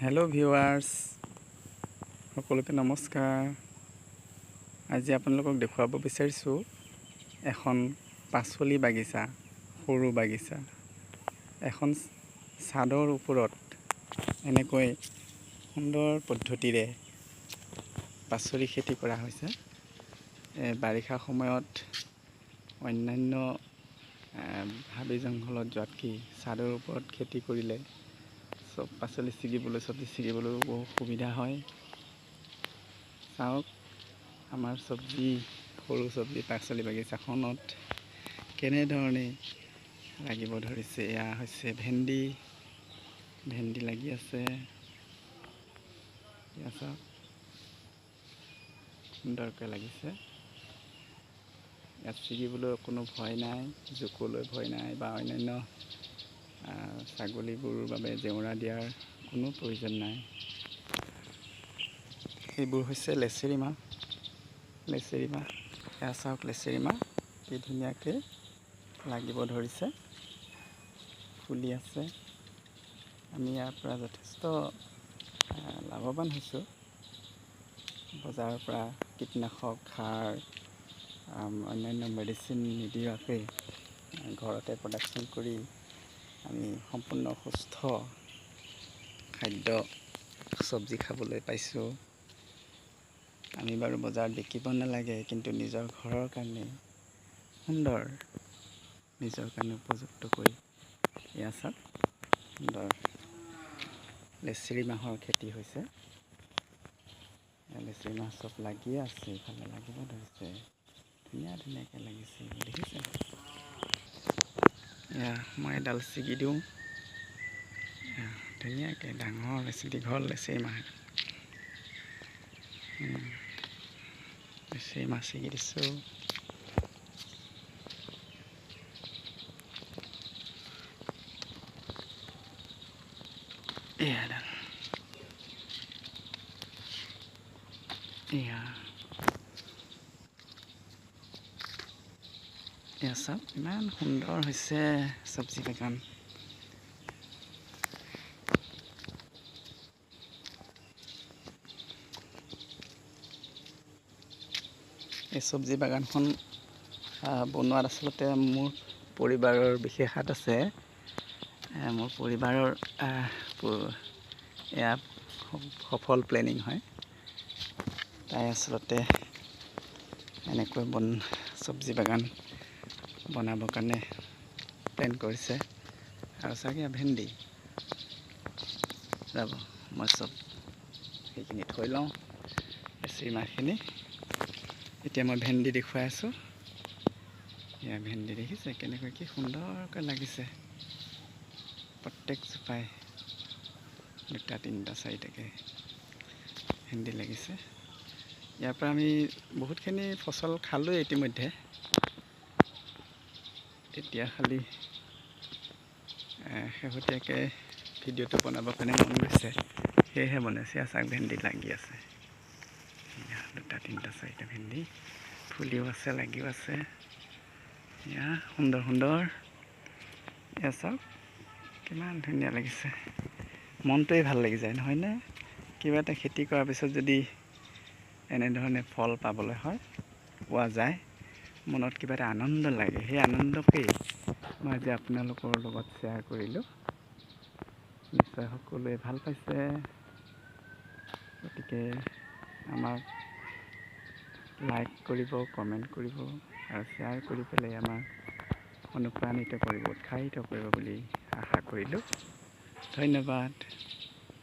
Hello' viewers, সকলোকে নমস্কাৰ। আজি আপোনালোকক দেখুৱাব বিচাৰিছোঁ এখন পাচলি বাগিচা, সৰু বাগিচা। এখন ছাদৰ ওপৰত এনেকৈ সুন্দৰ পদ্ধতিৰে পাচলি খেতি কৰা হৈছে। বাৰিষা সময়ত অন্যান্য হাবি জংঘলত যোৱাতকৈ ছাদৰ ওপৰত খেতি কৰিলে চব পাচলি ছিগিবলৈ, চব্জি ছিগিবলৈও বহুত সুবিধা হয়। চাওক আমাৰ সৰু চব্জি পাচলি বাগিচাখনত কেনেধৰণে লাগিব ধৰিছে। এয়া হৈছে ভেন্দি লাগি আছে। এয়া চাওক সুন্দৰকৈ লাগিছে। ইয়াত ছিগিবলৈ কোনো ভয় নাই, জোকলৈ ভয় নাই বা অন্যান্য ছাগলী গৰুৰ বাবে জেওৰা দিয়াৰ কোনো প্ৰয়োজন নাই। এইবোৰ হৈছে লেচেৰী মাহ। এয়া চাওক লেচেৰী মাহ কি ধুনীয়াকৈ লাগিব ধৰিছে, ফুলি আছে। আমি ইয়াৰ পৰা যথেষ্ট লাভৱান হৈছোঁ। বজাৰৰ পৰা কীটনাশক সাৰ, অন্যান্য মেডিচিন নিদিয়াকৈ ঘৰতে প্ৰডাকশ্যন কৰি আমি সম্পূৰ্ণ সুস্থ খাদ্য চব্জি খাবলৈ পাইছোঁ। আমি বাৰু বজাৰত বিকিব নালাগে, কিন্তু নিজৰ ঘৰৰ কাৰণে সুন্দৰ, নিজৰ কাৰণে উপযুক্ত কৰি এয়া চাওক সুন্দৰ লেচেৰী মাহৰ খেতি হৈছে। লেচেৰী মাহ চব লাগিয়ে আছে, ইফালে লাগিব ধৰিছে, ধুনীয়াকৈ লাগিছে, দেখিছে। এয়া মই এডাল ছিগি দিওঁ, ধুনীয়াকৈ ডাঙৰ দীঘল লেচেৰী মাহ। লেচেৰী মাহ ছিগি দিছোঁ। এয়া চাওক ইমান সুন্দৰ হৈছে চব্জি বাগান। এই চব্জি বাগানখন বনোৱাত আচলতে মোৰ পৰিবাৰৰ বিশেষ হাত আছে। মোৰ পৰিবাৰৰ এয়া সফল প্লেনিং হয়। তাই আচলতে এনেকৈ চব্জি বাগান বনাবৰ কাৰণে প্লেন কৰিছে। আৰু চাগে ভেন্দি যাব, মই চব সেইখিনি থৈ লওঁ, লেচেৰী মাহখিনি। এতিয়া মই ভেন্দি দেখুৱাই আছোঁ। এয়া ভেন্দি দেখিছে কেনেকৈ কি সুন্দৰকৈ লাগিছে। প্ৰত্যেক জোপাই 2টা 3টা 4টাকৈ ভেন্দি লাগিছে। ইয়াৰ পৰা আমি বহুতখিনি ফচল খালোঁ ইতিমধ্যে। এতিয়া খালি শেহতীয়াকৈ ভিডিঅ'টো বনাবৰ কাৰণে মন গৈছে, সেয়েহে বনাইছে। চাওক ভেন্দি লাগি আছে, 2টা 3টা 4টা ভেন্দি ফুলিও আছে, লাগিও আছে। এয়া সুন্দৰ। এয়া চাওক কিমান ধুনীয়া লাগিছে, মনটোৱে ভাল লাগি যায়, নহয়নে? কিবা এটা খেতি কৰাৰ পিছত যদি এনেধৰণে ফল পোৱা যায়, মনত কিবা এটা আনন্দ লাগে। সেই আনন্দকেই মই আজি আপোনালোকৰ লগত শ্বেয়াৰ কৰিলোঁ। নিশ্চয় সকলোৱে ভাল পাইছে। গতিকে আমাক লাইক কৰিব, কমেণ্ট কৰিব আৰু শ্বেয়াৰ কৰি পেলাই আমাক অনুপ্ৰাণিত কৰিব, উৎসাহিত কৰিব বুলি আশা কৰিলোঁ। ধন্যবাদ।